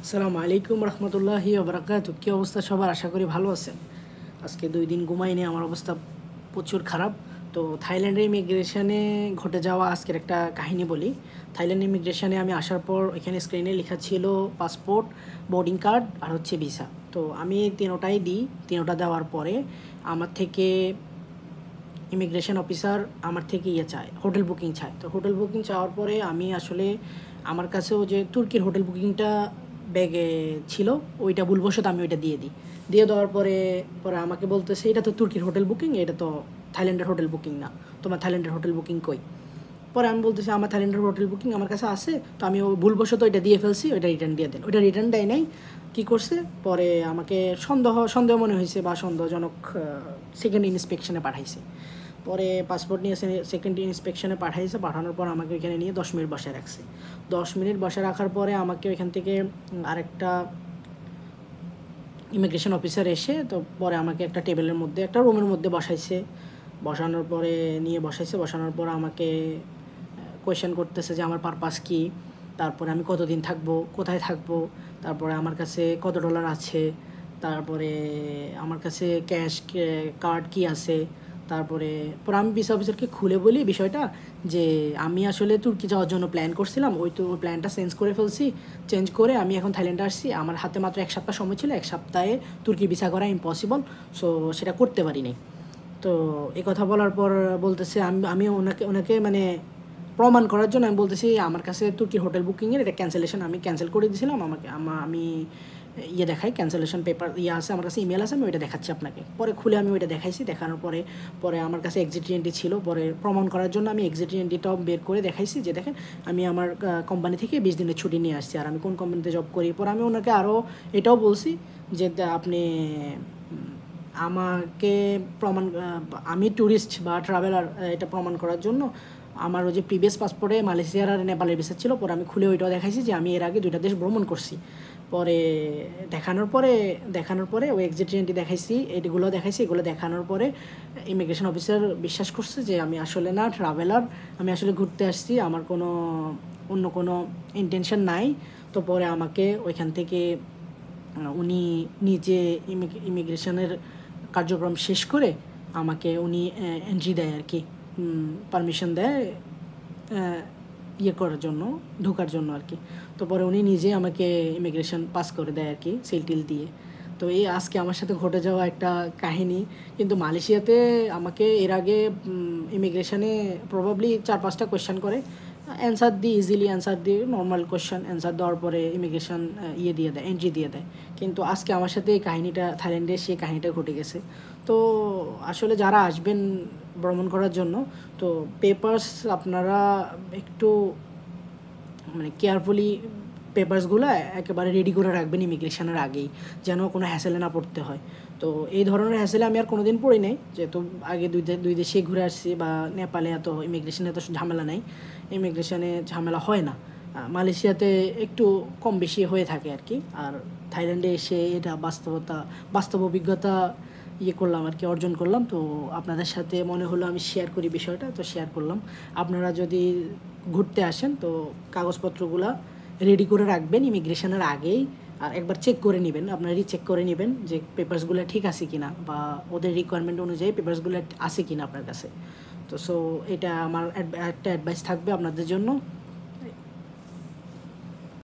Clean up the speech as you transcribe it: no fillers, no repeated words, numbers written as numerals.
আসসালামু আলাইকুম রহমতুল্লাহি ওবরাকাতুহু। কী অবস্থা সবার? আশা করি ভালো আছেন। আজকে 2 দিন ঘুমাইনি, আমার অবস্থা প্রচুর খারাপ। তো থাইল্যান্ডের ইমিগ্রেশনে ঘটে যাওয়া আজকের একটা কাহিনী বলি। থাইল্যান্ড ইমিগ্রেশনে আমি আসার পর এখানে স্ক্রিনে লেখা ছিল পাসপোর্ট, বোর্ডিং কার্ড আর হচ্ছে ভিসা। তো আমি তিনোটাই দিই। তিনোটা দেওয়ার পরে আমার থেকে ইমিগ্রেশন অফিসার আমার থেকে চায়, হোটেল বুকিং চায়। তো হোটেল বুকিং চাওয়ার পরে আমি আসলে আমার কাছেও যে তুর্কির হোটেল বুকিংটা ব্যাগে ছিল, ওইটা ভুলবশত আমি ওইটা দিয়ে দিই। দিয়ে দেওয়ার পরে পরে আমাকে বলতেছে এটা তো তুর্কির হোটেল বুকিং, এটা তো থাইল্যান্ডের হোটেল বুকিং না, তোমার থাইল্যান্ডের হোটেল বুকিং কই? পরে আমি বলতেছি আমার থাইল্যান্ডের হোটেল বুকিং আমার কাছে আছে। তো আমি ভুলবশত ওইটা দিয়ে ফেলছি, ওইটা রিটার্ন দিয়ে দেন। ওইটা রিটার্ন দেয় নাই। কী করছে, পরে আমাকে সন্দেহ মনে হয়েছে বা সন্দেহজনক সেকেন্ড ইন্সপেকশনে পাঠাইছে। পরে পাসপোর্ট নিয়ে সেকেন্ড ইন্সপেকশনে পাঠাইছে। পাঠানোর পর আমাকে ওইখানে নিয়ে 10 মিনিট বসায় রাখছে। 10 মিনিট বসায় রাখার পরে আমাকে ওইখান থেকে আরেকটা ইমিগ্রেশন অফিসার এসে তো পরে আমাকে একটা টেবিলের মধ্যে একটা রুমের মধ্যে বসাইছে। বসানোর পরে বসানোর পর আমাকে কোয়েশ্চেন করতেছে যে আমার পারপাস কী, তারপরে আমি কতদিন থাকবো, কোথায় থাকবো, তারপরে আমার কাছে কত ডলার আছে, তারপরে আমার কাছে ক্যাশ কার্ড কি আছে। তারপরে আমি ভিসা অফিসারকে খুলে বলি বিষয়টা যে আমি আসলে তুর্কি যাওয়ার জন্য প্ল্যান করছিলাম, ওই প্ল্যানটা চেঞ্জ করে আমি এখন থাইল্যান্ডে আসছি। আমার হাতে মাত্র 1 সপ্তাহ সময় ছিল, 1 সপ্তাহে তুর্কি ভিসা করা ইম্পসিবল, সো সেটা করতে পারিনি। তো এই কথা বলার পর বলতেছে আমি ওনাকে মানে প্রমাণ করার জন্য আমি বলতেছি আমার কাছে তুর্কির হোটেল বুকিংয়ের এটা ক্যান্সেলেশন আমি ক্যান্সেল করে দিয়েছিলাম, আমি দেখাই ক্যান্সেলেশন পেপার আছে আমার কাছে, ইমেল আছে, আমি ওইটা দেখাচ্ছি আপনাকে। পরে খুলে আমি ওইটা দেখাইছি। দেখানোর পরে আমার কাছে এক্সিট এন্ট্রি ছিল। পরে প্রমাণ করার জন্য আমি এক্সিট এন্ট্রিটাও বের করে দেখাইছি যে দেখেন আমি আমার কোম্পানি থেকে 20 দিনের ছুটি নিয়ে আসছি আর আমি কোন কোম্পানিতে জব করি। পরে আমি ওনাকে আরও এটাও বলছি যে আপনি আমাকে আমি ট্যুরিস্ট বা ট্রাভেলার এটা প্রমাণ করার জন্য আমার ওই যে প্রিভিয়াস পাসপোর্টে মালয়েশিয়ার আর নেপালের ভিসা ছিল। পরে আমি খুলে ওইটাও দেখাইছি যে আমি এর আগে 2টা দেশ ভ্রমণ করছি। পরে দেখানোর পরে ওই এক্সিট এন্ট্রি দেখাইছি, এগুলো দেখাইছি। এগুলো দেখানোর পরে ইমিগ্রেশন অফিসার বিশ্বাস করছে যে আমি আসলে না ট্রাভেলার, আমি আসলে ঘুরতে আসছি, আমার অন্য কোনো ইন্টেনশন নাই। তো পরে আমাকে ওইখান থেকে উনি নিজে ইমিগ্রেশনের কার্যক্রম শেষ করে আমাকে উনি এন্ট্রি দেয় আর কি, পারমিশন দেয় করার জন্য, ঢোকার জন্য আর কি। তো পরে উনি নিজে আমাকে ইমিগ্রেশন পাস করে দেয় আর কি, সিল দিয়ে। তো এই আজকে আমার সাথে ঘটে যাওয়া একটা কাহিনী। কিন্তু মালয়েশিয়াতে আমাকে এর আগে ইমিগ্রেশনে প্রবাবলি 4-5টা কোয়েশ্চেন করে, অ্যান্সার দিই, ইজিলি অ্যান্সার দিই, নর্মাল কোয়েশ্চেন অ্যান্সার দেওয়ার পরে ইমিগ্রেশন দিয়ে দেয়, এন্ট্রি দিয়ে দেয়। কিন্তু আজকে আমার সাথে এই কাহিনিটা, থাইল্যান্ডে সেই কাহিনিটা ঘটে গেছে। তো আসলে যারা আসবেন ভ্রমণ করার জন্য, তো পেপারস আপনারা একটু মানে কেয়ারফুলি পেপারসগুলো একেবারে রেডি করে রাখবেন ইমিগ্রেশনের আগেই, যেন কোনো হ্যাসেলে না পড়তে হয়। তো এই ধরনের হ্যাসেলে আমি আর কোনো দিন পড়ি নাই, যেহেতু আগে দুই দেশে ঘুরে আসছি। বা নেপালে এত ইমিগ্রেশনে এত ঝামেলা নাই, ইমিগ্রেশনে ঝামেলা হয় না। মালয়েশিয়াতে একটু কম বেশি হয়ে থাকে আর কি। আর থাইল্যান্ডে এসে এটা বাস্তব অভিজ্ঞতা করলাম আর কি, অর্জন করলাম। তো আপনাদের সাথে মনে হলো আমি শেয়ার করি বিষয়টা, তো শেয়ার করলাম। আপনারা যদি ঘুরতে আসেন তো কাগজপত্রগুলো রেডি করে রাখবেন ইমিগ্রেশনের আগেই। আর একবার চেক করে নেবেন, আপনারা রিচেক করে নেবেন যে পেপারসগুলো ঠিক আছে কিনা, বা ওদের রিকোয়ারমেন্ট অনুযায়ী পেপারসগুলো আছে কিনা আপনার কাছে। তো এটা আমার একটা অ্যাডভাইস থাকবে আপনাদের জন্য।